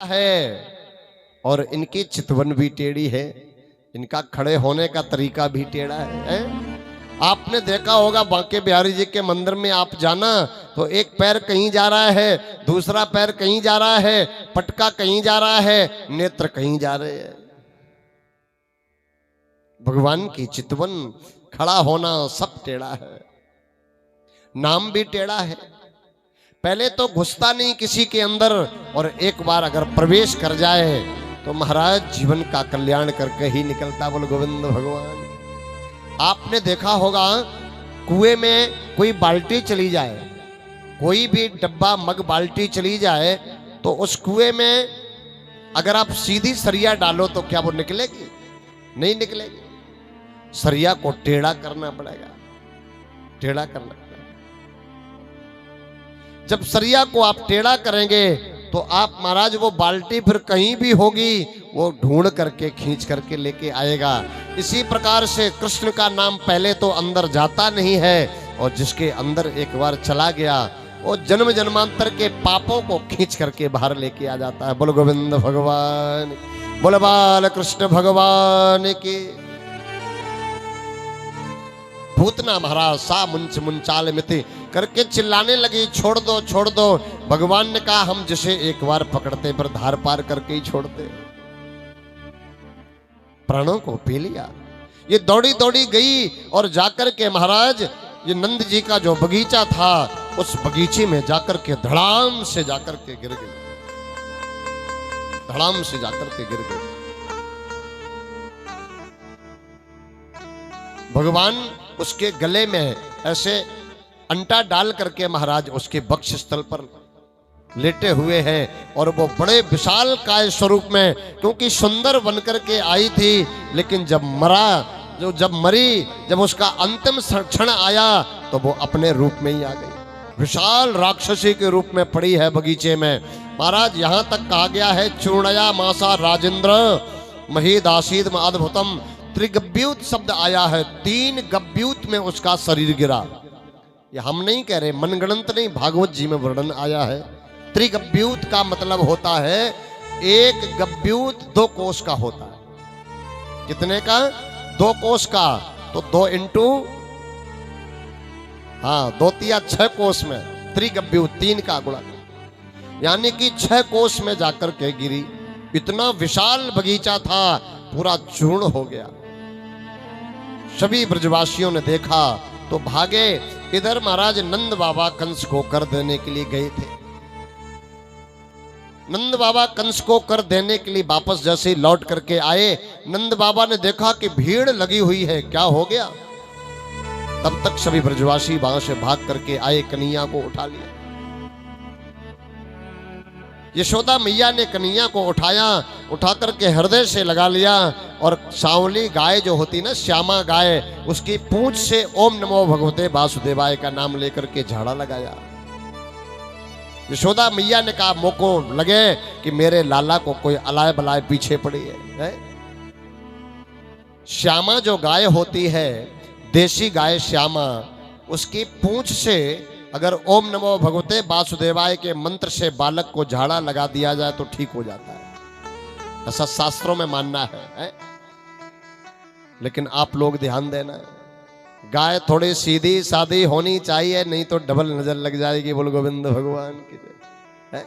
है और इनकी चितवन भी टेढ़ी है, इनका खड़े होने का तरीका भी टेढ़ा है? आपने देखा होगा बांके बिहारी जी के मंदिर में आप जाना तो एक पैर कहीं जा रहा है, दूसरा पैर कहीं जा रहा है, पटका कहीं जा रहा है, नेत्र कहीं जा रहे हैं। भगवान की चितवन, खड़ा होना सब टेढ़ा है, नाम भी टेढ़ा है। पहले तो घुसता नहीं किसी के अंदर और एक बार अगर प्रवेश कर जाए तो महाराज जीवन का कल्याण करके ही निकलता। बोल गोविंद भगवान। आपने देखा होगा कुएं में कोई बाल्टी चली जाए, कोई भी डब्बा मग बाल्टी चली जाए तो उस कुएं में अगर आप सीधी सरिया डालो तो क्या वो निकलेगी? नहीं निकलेगी। सरिया को टेढ़ा करना पड़ेगा, टेढ़ा करना पड़ेगा। जब सरिया को आप टेढ़ा करेंगे तो आप महाराज वो बाल्टी फिर कहीं भी होगी वो ढूंढ करके खींच करके लेके आएगा। इसी प्रकार से कृष्ण का नाम पहले तो अंदर जाता नहीं है और जिसके अंदर एक बार चला गया वो जन्म जन्मांतर के पापों को खींच करके बाहर लेके आ जाता है। बोल गोविंद भगवान, बोल बाल कृष्ण भगवान की। भूतना महाराज सा मुंच मुंचाल मिति करके चिल्लाने लगी, छोड़ दो छोड़ दो। भगवान ने कहा हम जिसे एक बार पकड़ते पर धार पार करके ही छोड़ते। प्राणों को पी लिया। ये दौड़ी दौड़ी गई और जाकर के महाराज ये नंद जी का जो बगीचा था उस बगीचे में जाकर के धड़ाम से जाकर के गिर गई, धड़ाम से जाकर के गिर गई। भगवान उसके गले में ऐसे अंटा डाल करके महाराज उसके वक्ष स्थल पर लेटे हुए हैं और वो बड़े विशाल काय स्वरूप में, क्योंकि सुंदर बनकर के आई थी लेकिन जब मरी, जब उसका अंतिम क्षण आया तो वो अपने रूप में ही आ गई। विशाल राक्षसी के रूप में पड़ी है बगीचे में। महाराज यहां तक कहा गया है चूर्णया मासा राजेंद्र महीदासीद अद्भुतम। त्रिगभ्यूत शब्द आया है, 3 गभ्यूत में उसका शरीर गिरा। ये हम नहीं कह रहे, मनगणंत नहीं, भागवत जी में वर्णन आया है। त्रिगभ्यूत का मतलब होता है 1 गभ्यूत 2 कोस का होता है। कितने का? 2 कोस का। तो 2 इंटू 2 तिया 6 कोस में त्रिगभ्यूत 3 का गुणा, यानी कि 6 कोस में जाकर के गिरी। इतना विशाल बगीचा था, पूरा चूर्ण हो गया। सभी ब्रजवासियों ने देखा तो भागे। इधर महाराज नंद बाबा कंस को कर देने के लिए गए थे। नंद बाबा कंस को कर देने के लिए वापस जैसे लौट करके आए, नंद बाबा ने देखा कि भीड़ लगी हुई है, क्या हो गया? तब तक सभी ब्रजवासी वहां से भाग करके आए, कन्हैया को उठा लिया। यशोदा मैया ने कन्हैया को उठाया, उठा करके हृदय से लगा लिया और सांवली गाय जो होती ना, श्यामा गाय, उसकी पूंछ से ओम नमो भगवते वासुदेवाय का नाम लेकर के झाड़ा लगाया। यशोदा मैया ने कहा मोको लगे कि मेरे लाला को कोई अलाय बलाय पीछे पड़ी है? श्यामा जो गाय होती है, देसी गाय श्यामा, उसकी पूंछ से अगर ओम नमो भगवते वासुदेवाय के मंत्र से बालक को झाड़ा लगा दिया जाए तो ठीक हो जाता है, ऐसा शास्त्रों में मानना है? लेकिन आप लोग ध्यान देना, गाय थोड़ी सीधी सादी होनी चाहिए, नहीं तो डबल नजर लग जाएगी। बोल गोविंद भगवान की जय।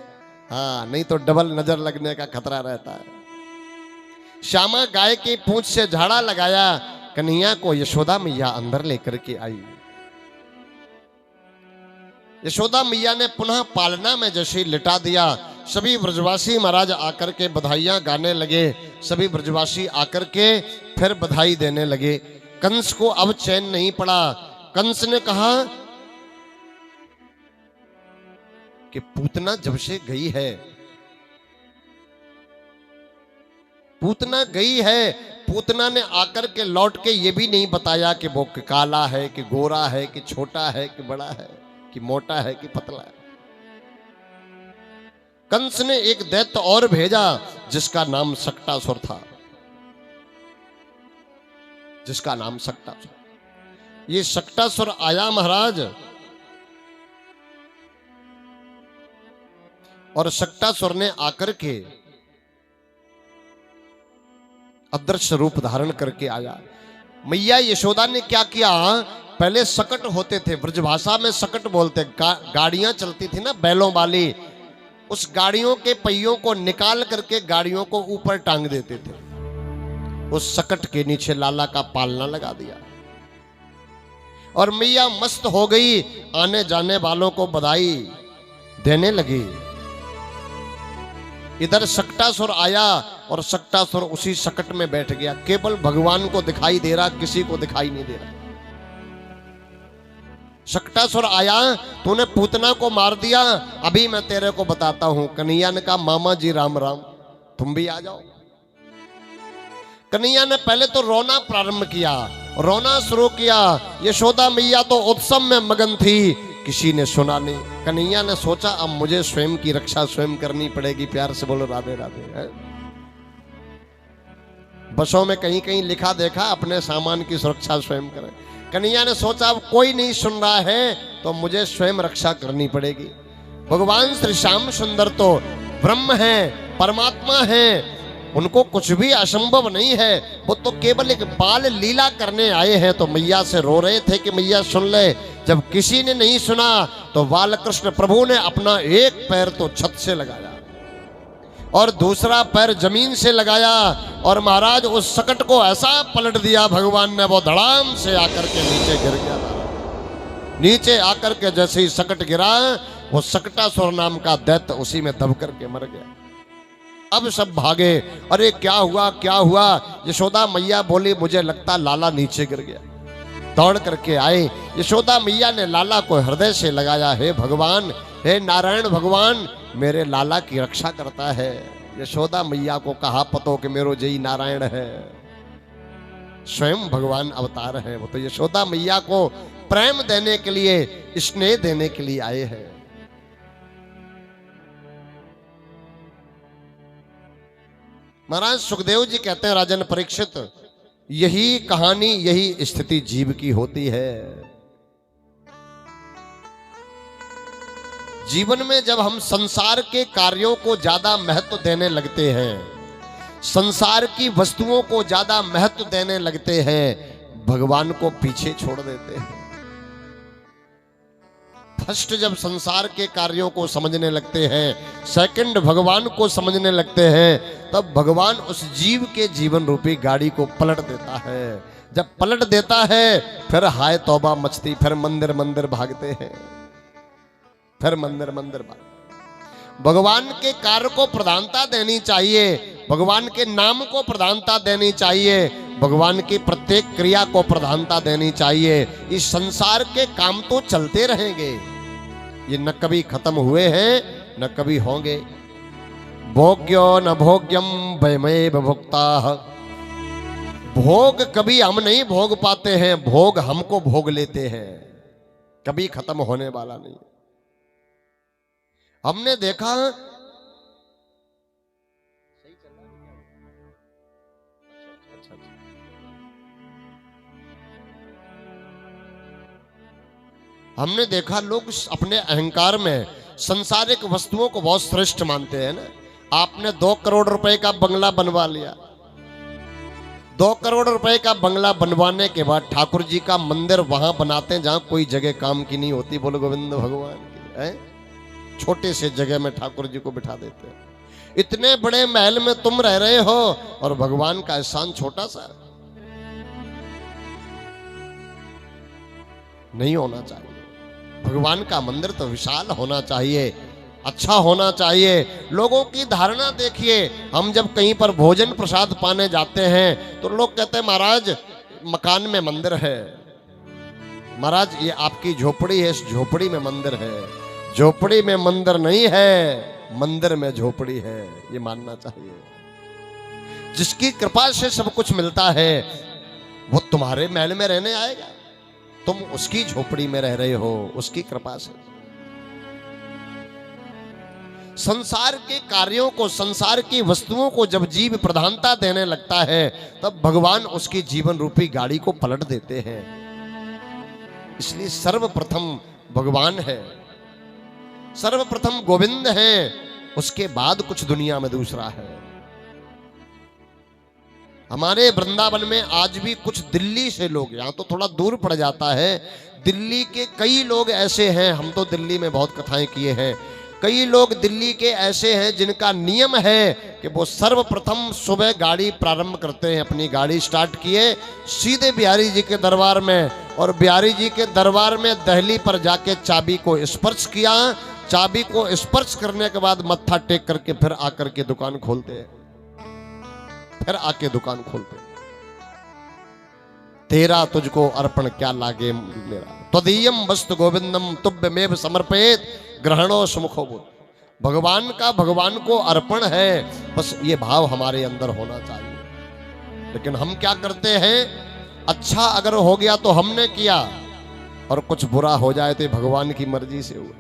नहीं तो डबल नजर लगने का खतरा रहता है। श्यामा गाय की पूंछ से झाड़ा लगाया, कन्हैया को यशोदा मैया अंदर लेकर के आई। यशोदा मैया ने पुनः पालना में जैसे लिटा दिया। सभी ब्रजवासी महाराज आकर के बधाइयां गाने लगे, सभी ब्रजवासी आकर के फिर बधाई देने लगे। कंस को अब चैन नहीं पड़ा। कंस ने कहा कि पूतना जब से गई है, पूतना गई है, पूतना ने आकर के लौट के ये भी नहीं बताया कि वो काला है कि गोरा है कि छोटा है कि बड़ा है कि मोटा है कि पतला है। कंस ने एक दैत्य और भेजा जिसका नाम सक्टासुर था, जिसका नाम सक्टासुर। ये सक्टासुर आया महाराज और सक्टासुर ने आकर के अदृश्य रूप धारण करके आया। मैया यशोदा ने क्या किया, पहले सकट होते थे, ब्रजभाषा में सकट बोलते, गाड़ियां चलती थी ना बैलों वाली, उस गाड़ियों के पहियों को निकाल करके गाड़ियों को ऊपर टांग देते थे। उस सकट के नीचे लाला का पालना लगा दिया और मैया मस्त हो गई, आने जाने वालों को बधाई देने लगी। इधर सक्टासुर आया और सक्टासुर उसी सकट में बैठ गया, केवल भगवान को दिखाई दे रहा, किसी को दिखाई नहीं दे रहा। सक्टासुर आया, तूने पूतना को मार दिया, अभी मैं तेरे को बताता हूं। कन्हैया ने कहा मामा जी राम राम, तुम भी आ जाओ। कन्हैया ने पहले तो रोना प्रारंभ किया, रोना शुरू किया। यशोदा मैया तो उत्सव में मगन थी, किसी ने सुना नहीं। कन्हैया ने सोचा अब मुझे स्वयं की रक्षा स्वयं करनी पड़ेगी। प्यार से बोलो राधे राधे। है? बसों में कहीं कहीं लिखा देखा, अपने सामान की सुरक्षा स्वयं करें। कन्हैया ने सोचा अब कोई नहीं सुन रहा है तो मुझे स्वयं रक्षा करनी पड़ेगी। भगवान श्री श्याम सुंदर तो ब्रह्म है, परमात्मा है, उनको कुछ भी असंभव नहीं है। वो तो केवल एक बाल लीला करने आए हैं। तो मैया से रो रहे थे कि मैया सुन ले। जब किसी ने नहीं सुना तो बालकृष्ण प्रभु ने अपना एक पैर तो छत से लगाया और दूसरा पैर जमीन से लगाया और महाराज उस सकट को ऐसा पलट दिया भगवान ने, वो धड़ाम से आकर के नीचे गिर गया। नीचे आकर के जैसे ही सकट गिरा, वो सकटासुर नाम का दैत्य उसी में दब करके मर गया। अब सब भागे, अरे क्या हुआ क्या हुआ। यशोदा मैया बोली मुझे लगता लाला नीचे गिर गया। दौड़ करके आए, यशोदा मैया ने लाला को हृदय से लगाया, हे भगवान, हे नारायण भगवान, मेरे लाला की रक्षा करता है। यशोदा मैया को कहा पतो कि मेरो जय नारायण है, स्वयं भगवान अवतार है। वो तो यशोदा मैया को प्रेम देने के लिए, स्नेह देने के लिए आए हैं। महाराज सुखदेव जी कहते हैं राजन परीक्षित, यही कहानी, यही स्थिति जीव की होती है। जीवन में जब हम संसार के कार्यों को ज्यादा महत्व देने लगते हैं, संसार की वस्तुओं को ज्यादा महत्व देने लगते हैं, भगवान को पीछे छोड़ देते हैं। फर्स्ट जब संसार के कार्यों को समझने लगते हैं, सेकंड भगवान को समझने लगते हैं, तब भगवान उस जीव के जीवन रूपी गाड़ी को पलट देता है। जब पलट देता है फिर हाय तौबा मचती, फिर मंदिर मंदिर भागते हैं, फिर मंदिर मंदिर भागते। भगवान के कार्य को प्रधानता देनी चाहिए, भगवान के नाम को प्रधानता देनी चाहिए, भगवान की प्रत्येक क्रिया को प्रधानता देनी चाहिए। इस संसार के काम तो चलते रहेंगे, ये न कभी खत्म हुए हैं न कभी होंगे। भोग्यो न भोग्यम वयमेव भुक्ताः, भोग कभी हम नहीं भोग पाते हैं, भोग हमको भोग लेते हैं, कभी खत्म होने वाला नहीं। हमने देखा हमने देखा लोग अपने अहंकार में संसारिक वस्तुओं को बहुत श्रेष्ठ मानते हैं ना। आपने 2 करोड़ रुपए का बंगला बनवा लिया, 2 करोड़ रुपए का बंगला बनवाने के बाद ठाकुर जी का मंदिर वहां बनाते हैं जहां कोई जगह काम की नहीं होती। बोलो गोविंद भगवान की। है छोटे से जगह में ठाकुर जी को बिठा देते हैं। इतने बड़े महल में तुम रह रहे हो और भगवान का एहसान छोटा सा नहीं होना चाहिए। भगवान का मंदिर तो विशाल होना चाहिए, अच्छा होना चाहिए। लोगों की धारणा देखिए, हम जब कहीं पर भोजन प्रसाद पाने जाते हैं तो लोग कहते हैं महाराज मकान में मंदिर है, महाराज ये आपकी झोपड़ी है, इस झोपड़ी में मंदिर है। झोपड़ी में मंदिर नहीं है, मंदिर में झोपड़ी है, ये मानना चाहिए। जिसकी कृपा से सब कुछ मिलता है वो तुम्हारे महल में रहने आएगा, तुम उसकी झोपड़ी में रह रहे हो, उसकी कृपा से। संसार के कार्यों को, संसार की वस्तुओं को जब जीव प्रधानता देने लगता है तब भगवान उसकी जीवन रूपी गाड़ी को पलट देते हैं। इसलिए सर्वप्रथम भगवान है, सर्वप्रथम गोविंद है, उसके बाद कुछ दुनिया में दूसरा है। हमारे वृंदावन में आज भी कुछ दिल्ली से लोग, यहाँ तो थोड़ा दूर पड़ जाता है, दिल्ली के कई लोग ऐसे हैं, हम तो दिल्ली में बहुत कथाएं किए हैं, कई लोग दिल्ली के ऐसे हैं जिनका नियम है कि वो सर्वप्रथम सुबह गाड़ी प्रारंभ करते हैं, अपनी गाड़ी स्टार्ट किए सीधे बिहारी जी के दरबार में, और बिहारी जी के दरबार में दहली पर जाके चाबी को स्पर्श किया, चाबी को स्पर्श करने के बाद मत्था टेक करके फिर आकर के दुकान खोलते हैं, फिर आके दुकान खोलते। तेरा तुझको अर्पण क्या लागे मेरा, त्वदीयम वस्तु गोविंदम तुभ्यमेव समर्पयेत ग्रहणो सुमुखो बोध। भगवान का भगवान को अर्पण है, बस ये भाव हमारे अंदर होना चाहिए। लेकिन हम क्या करते हैं, अच्छा अगर हो गया तो हमने किया, और कुछ बुरा हो जाए तो भगवान की मर्जी से हुआ।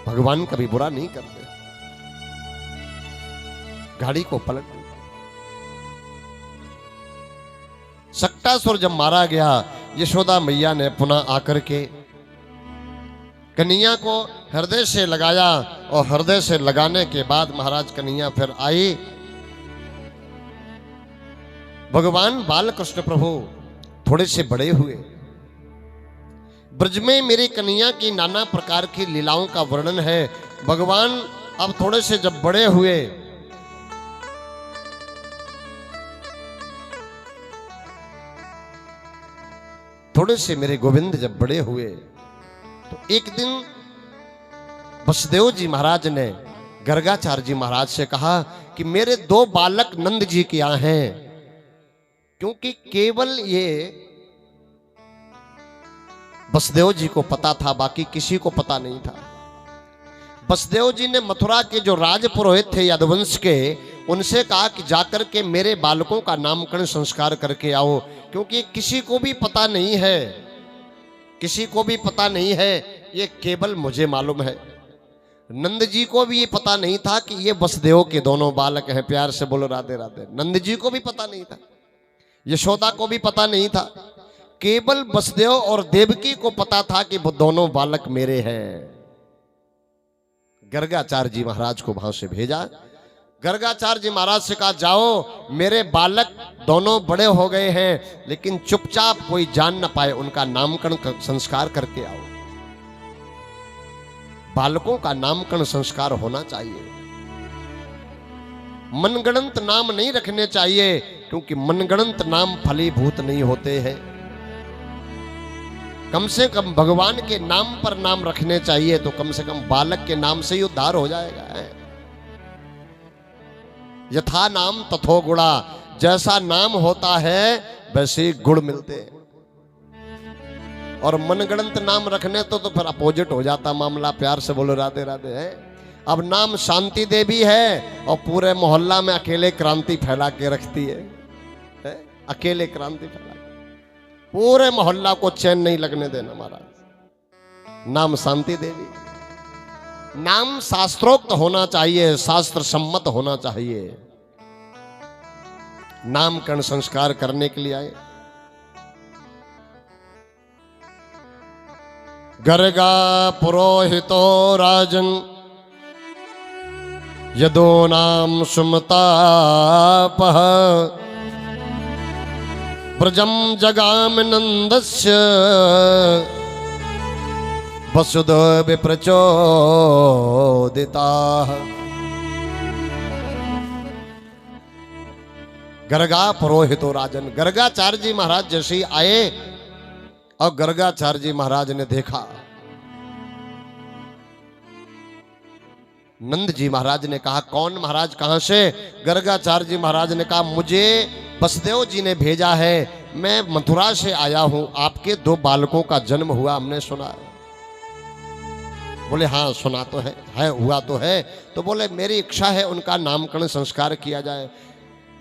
भगवान कभी बुरा नहीं करते, गाड़ी को पलट दिया। सक्टासुर जब मारा गया, यशोदा मैया ने पुनः आकर के कन्हैया को हृदय से लगाया, और हृदय से लगाने के बाद महाराज कन्हैया फिर आई। भगवान बाल कृष्ण प्रभु थोड़े से बड़े हुए, ब्रज में मेरे कन्हैया की नाना प्रकार की लीलाओं का वर्णन है। भगवान अब थोड़े से जब बड़े हुए, थोड़े से मेरे गोविंद जब बड़े हुए, तो एक दिन वसुदेव जी महाराज ने गर्गाचार्य जी महाराज से कहा कि मेरे दो बालक नंद जी के यहाँ हैं, क्योंकि केवल ये वसुदेव जी को पता था, बाकी किसी को पता नहीं था। वसुदेव जी ने मथुरा के जो राज पुरोहित थे यदुवंश के, उनसे कहा कि जाकर के मेरे बालकों का नामकरण संस्कार करके आओ, क्योंकि किसी को भी पता नहीं है, किसी को भी पता नहीं है, ये केवल मुझे मालूम है। नंद जी को भी ये पता नहीं था कि ये वसुदेव के दोनों बालक हैं। प्यार से बोलो राधे राधे। नंद जी को भी पता नहीं था, यशोदा को भी पता नहीं था, केवल वसुदेव और देवकी को पता था कि वो दोनों बालक मेरे हैं। गर्गाचार्य जी महाराज को वहां से भेजा। गर्गाचार्य जी महाराज से कहा, जाओ मेरे बालक दोनों बड़े हो गए हैं, लेकिन चुपचाप कोई जान न पाए, उनका नामकरण संस्कार करके आओ। बालकों का नामकरण संस्कार होना चाहिए। मनगणंत नाम नहीं रखने चाहिए, क्योंकि मनगणंत नाम फलीभूत नहीं होते हैं। कम से कम भगवान के नाम पर नाम रखने चाहिए, तो कम से कम बालक के नाम से ही उद्धार हो जाएगा। यथा नाम तथो गुणा, जैसा नाम होता है वैसे ही गुण मिलते हैं। और मनगणंत नाम रखने तो फिर अपोजिट हो जाता मामला। प्यार से बोलो राधे राधे। है अब नाम शांति देवी है, और पूरे मोहल्ला में अकेले क्रांति फैला के रखती है? अकेले क्रांति फैला, पूरे मोहल्ला को चैन नहीं लगने देना महाराज। नाम शांति देवी। नाम शास्त्रोक्त होना चाहिए, शास्त्र सम्मत होना चाहिए। नामकरण संस्कार करने के लिए आए। गर्गा पुरोहितो राजन यदो नाम सुमतापः ब्रजम जगाम नंदस्य वसुदेव विप्रचोदिताः। गर्गा पुरोहितो राजन, गर्गाचार्य जी महाराज जैसे ही आए, और गर्गाचार्य जी महाराज ने देखा, नंद जी महाराज ने कहा, कौन महाराज, कहां से? गर्गाचार्य जी महाराज ने कहा, मुझे वसुदेव जी ने भेजा है, मैं मथुरा से आया हूं, आपके दो बालकों का जन्म हुआ, हमने सुना। बोले हाँ सुना तो है हुआ तो है। तो बोले मेरी इच्छा है उनका नामकरण संस्कार किया जाए।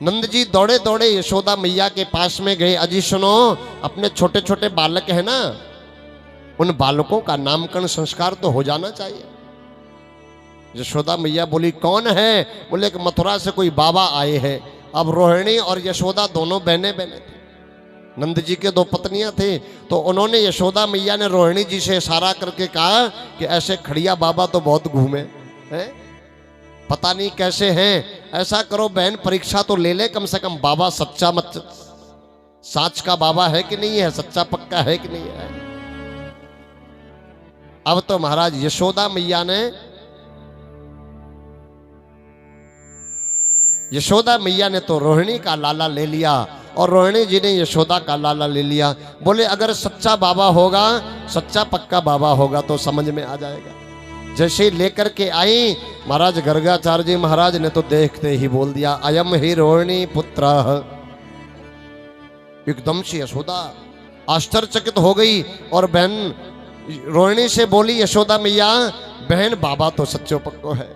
नंद जी दौड़े दौड़े यशोदा मैया के पास में गए। अजी सुनो, अपने छोटे छोटे बालक है ना, उन बालकों का नामकरण संस्कार तो हो जाना चाहिए। यशोदा मैया बोली कौन है? बोले कि मथुरा से कोई बाबा आए हैं। अब रोहिणी और यशोदा दोनों बहने थे। नंद जी के दो पत्नियां थी, तो उन्होंने यशोदा मैया ने रोहिणी जी से इशारा करके कहा कि ऐसे खड़िया बाबा तो बहुत घूमे हैं, पता नहीं कैसे हैं। ऐसा करो बहन, परीक्षा तो ले ले कम से कम, बाबा सच्चा मत, साच का बाबा है कि नहीं है, सच्चा पक्का है कि नहीं है। अब तो महाराज यशोदा मैया ने तो रोहिणी का लाला ले लिया और रोहिणी जी ने यशोदा का लाला ले लिया। बोले अगर सच्चा बाबा होगा, सच्चा पक्का बाबा होगा तो समझ में आ जाएगा। जैसे ही लेकर के आई महाराज गर्गाचार्य जी महाराज ने तो देखते ही बोल दिया, अयम ही रोहिणी पुत्र। एकदम से यशोदा आश्चर्यचकित हो गई और बहन रोहिणी से बोली, यशोदा मैया बहन बाबा तो सच्चो पक्को है।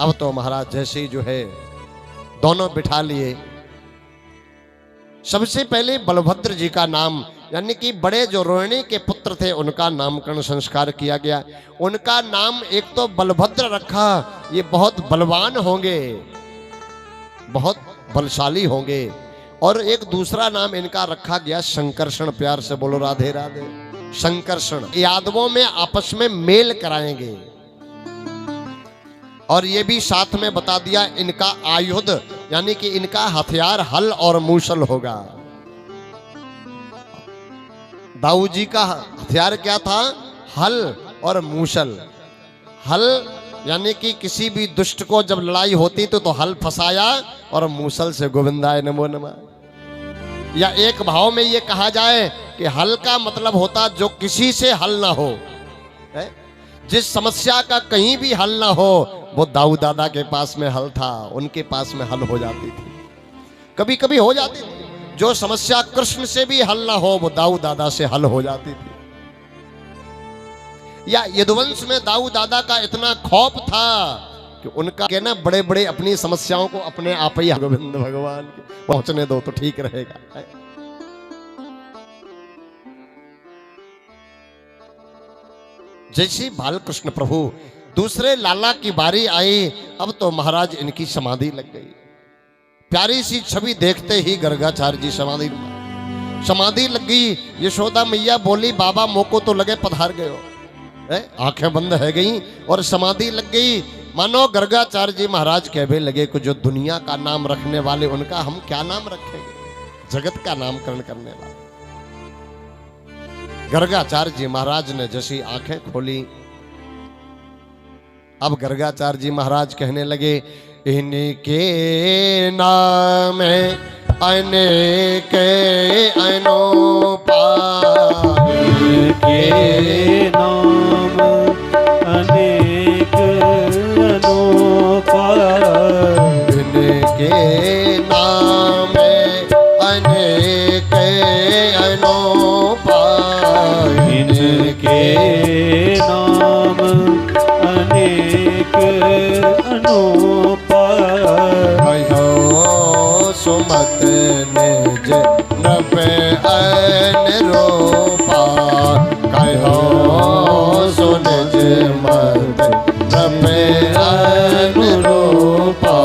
अब तो महाराज जैसे ही जो है दोनों बिठा लिए। सबसे पहले बलभद्र जी का नाम, यानी कि बड़े जो रोहिणी के पुत्र थे उनका नामकरण संस्कार किया गया। उनका नाम एक तो बलभद्र रखा, ये बहुत बलवान होंगे, बहुत बलशाली होंगे। और एक दूसरा नाम इनका रखा गया शंकरषण। प्यार से बोलो राधे राधे। शंकरषण यादवों में आपस में मेल कराएंगे। और ये भी साथ में बता दिया इनका आयुध, यानी कि इनका हथियार हल और मूसल होगा। दाऊ जी का हथियार क्या था? हल और मूसल। हल यानी कि किसी भी दुष्ट को जब लड़ाई होती तो हल फसाया, और मूसल से गोविंदाय नमो नमः। या एक भाव में ये कहा जाए कि हल का मतलब होता जो किसी से हल ना हो, है? जिस समस्या का कहीं भी हल ना हो, वो दाऊ दादा के पास में हल था, उनके पास में हल हो जाती थी। कभी कभी हो जाती थी। जो समस्या कृष्ण से भी हल ना हो, वो दाऊ दादा से हल हो जाती थी। या यदुवंश में दाऊ दादा का इतना खौफ था कि उनका कहना बड़े बड़े अपनी समस्याओं को अपने आप ही गोविंद भगवान के पहुंचने दो तो ठीक रहेगा। जैसे बालकृष्ण प्रभु दूसरे लाला की बारी आई, अब तो महाराज इनकी समाधि लग गई। प्यारी सी छवि देखते ही गर्गाचार्य जी समाधि लग गई। यशोदा मैया बोली, बाबा मोको तो लगे पधार गए हो। आंखें बंद है गई और समाधि लग गई। मानो गर्गाचार्य जी महाराज कहने लगे कि जो दुनिया का नाम रखने वाले, उनका हम क्या नाम रखेंगे? जगत का नामकरण करने वाले। गर्गाचार्य जी महाराज ने जैसी आंखें खोली, अब गर्गाचार्य जी महाराज कहने लगे, इनके नाम अनेक अनूपा, इनके नाम अनेक अनूपा, इनके नाम अनेक अनूपा, इनके नाम अनेक अनूपा। कहो सुमत निज नभ अनुरूपा, कहो सुनिज मत नभ अनुरूपा,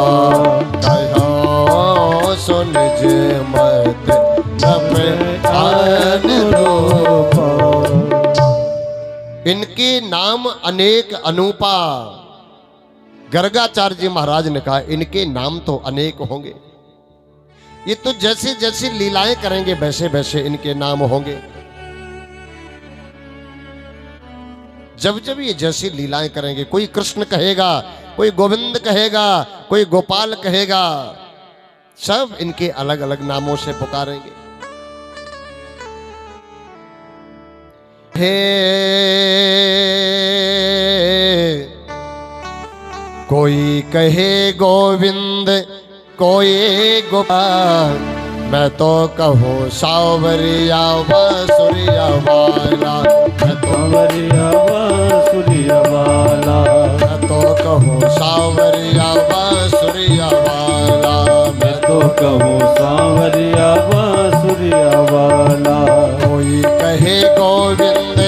कहो सुनिज मत नभ अनुरूपा। इनके नाम अनेक अनूपा। गर्गाचार्य जी महाराज ने कहा, इनके नाम तो अनेक होंगे, ये तो जैसे जैसे लीलाएं करेंगे वैसे वैसे इनके नाम होंगे। जब जब ये जैसी लीलाएं करेंगे, कोई कृष्ण कहेगा, कोई गोविंद कहेगा, कोई गोपाल कहेगा, सब इनके अलग अलग नामों से पुकारेंगे। हे कोई कहे गोविंद, कोई गोपाल, मैं तो कहूँ सावरिया बांसुरिया वाला, मैं तो सावरिया बांसुरिया वाला, मैं तो कहूँ सावरिया बांसुरिया वाला, मैं तो कहूँ सावरिया बांसुरिया वाला। कोई कहे गोविंद,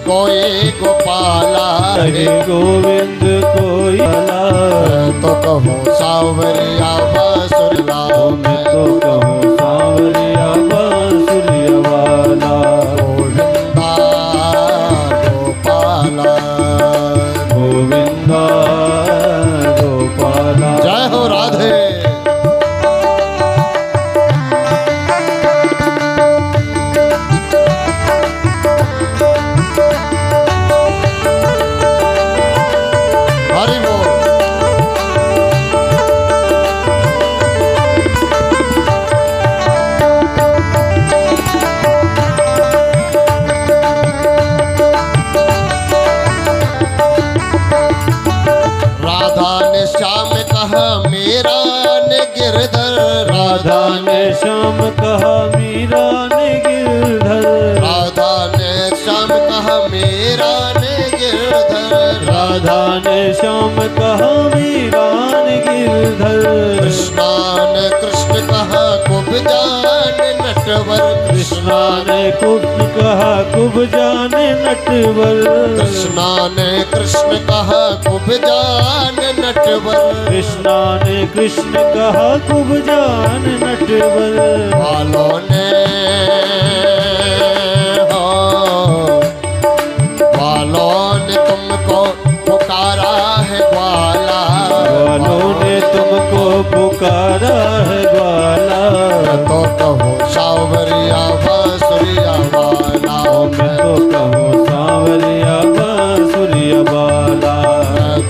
कोई गोपाला, कहे गोविंद कोई वाला, मैं तो कहूँ सावरिया बांसुरिया, मैं तो कहूँ सावरिया बांसुरिया वाला। गोविंदा गोपाला, गोविंदा कहा मीरा ने गिरधर, राधा ने श्याम कहा मीरा ने गिरधर, राधा ने श्याम कहा मीरा ने गिरधर, राधा ने श्याम कहा मीरा ने गिरधर, कृष्णा ने कृष्ण कहा कुब्जान नटवर, कृष्णा ने कृष्ण कहा कुब्जान नटवर, कृष्णा ने कृष्ण कहा कुब्जान नटवर, कृष्णा ने कृष्ण कहा कुब्जान नटवर, बालों ने बालों ने तुमको पुकारा है ग्वाला, ग्वालों ने तुमको पुकारा है ग्वाला, तो कहो सावरिया बांसुरिया वाला, मैं तो कहूँ सांवरिया बांसुरिया वाला,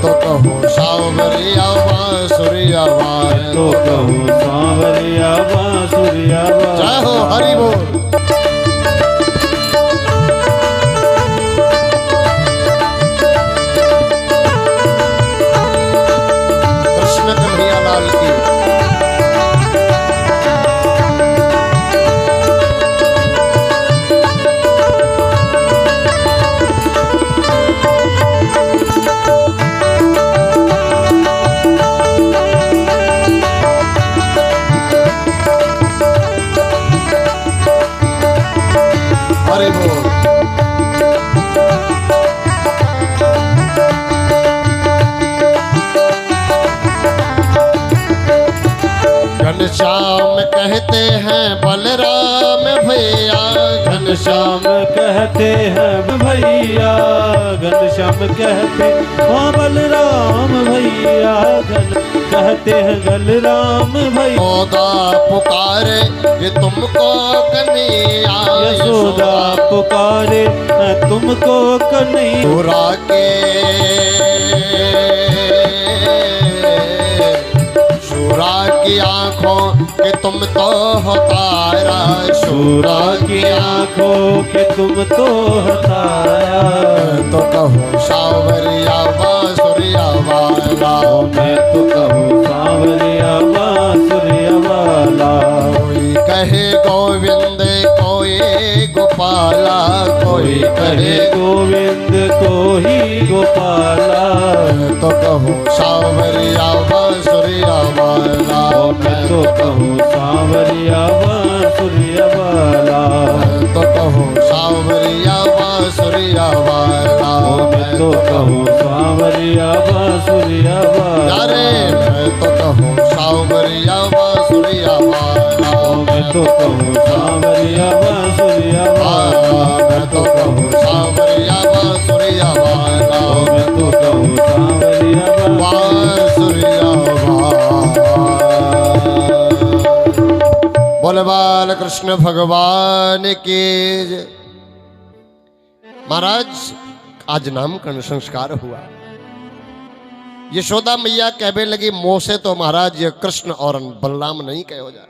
तो कहो सावरिया बांसुरिया वाला, तो कहूँ सांवरिया बांसुरिया वाला। जय हो हरि बोल। कृष्ण कन्हैया लाल की। हरि बोल। घनश्याम कहते हैं बलराम भैया, घनश्याम कहते हैं भैया, घनश्याम कहते हाँ बलराम भैया, कहते हैं बलराम भैया, यशोदा पुकारे ये तुमको कन्हैया, यशोदा पुकारे मैं तुमको कन्हैया, सुरा के सुरा की आंखों के तुम तो हो तारा, सूरा की आंखों के तुम तो हताया, तो कहो सावरिया बांसुरिया वाला, मैं तो कहूँ सांवरिया बांसुरिया वाला, कोई कहे गोविंद कोई गोपाला, कोई कहे गोविंद को ही गोपाला, तो कहो सावरिया बांसुरिया वाला, मैं तो कहूँ सांवरिया बांसुरिया वाला, तो कहो सावरिया बांसुरिया वाला, मैं तो कहूँ सांवरिया बांसुरिया वाला, अरे मैं तो कहूँ सावरिया बांसुरिया वाला, मैं तो कहूँ सांवरिया बांसुरिया वाला, मैं तो कहूँ सावरिया बांसुरिया वाला, मैं तो कहूँ सांवरिया बांसुरिया वाला। बोले बाल कृष्ण भगवान की जय। महाराज आज नामकरण संस्कार हुआ। यशोदा मैया कहने लगी मोह से तो महाराज ये कृष्ण और बलराम नहीं कहे हो जाए,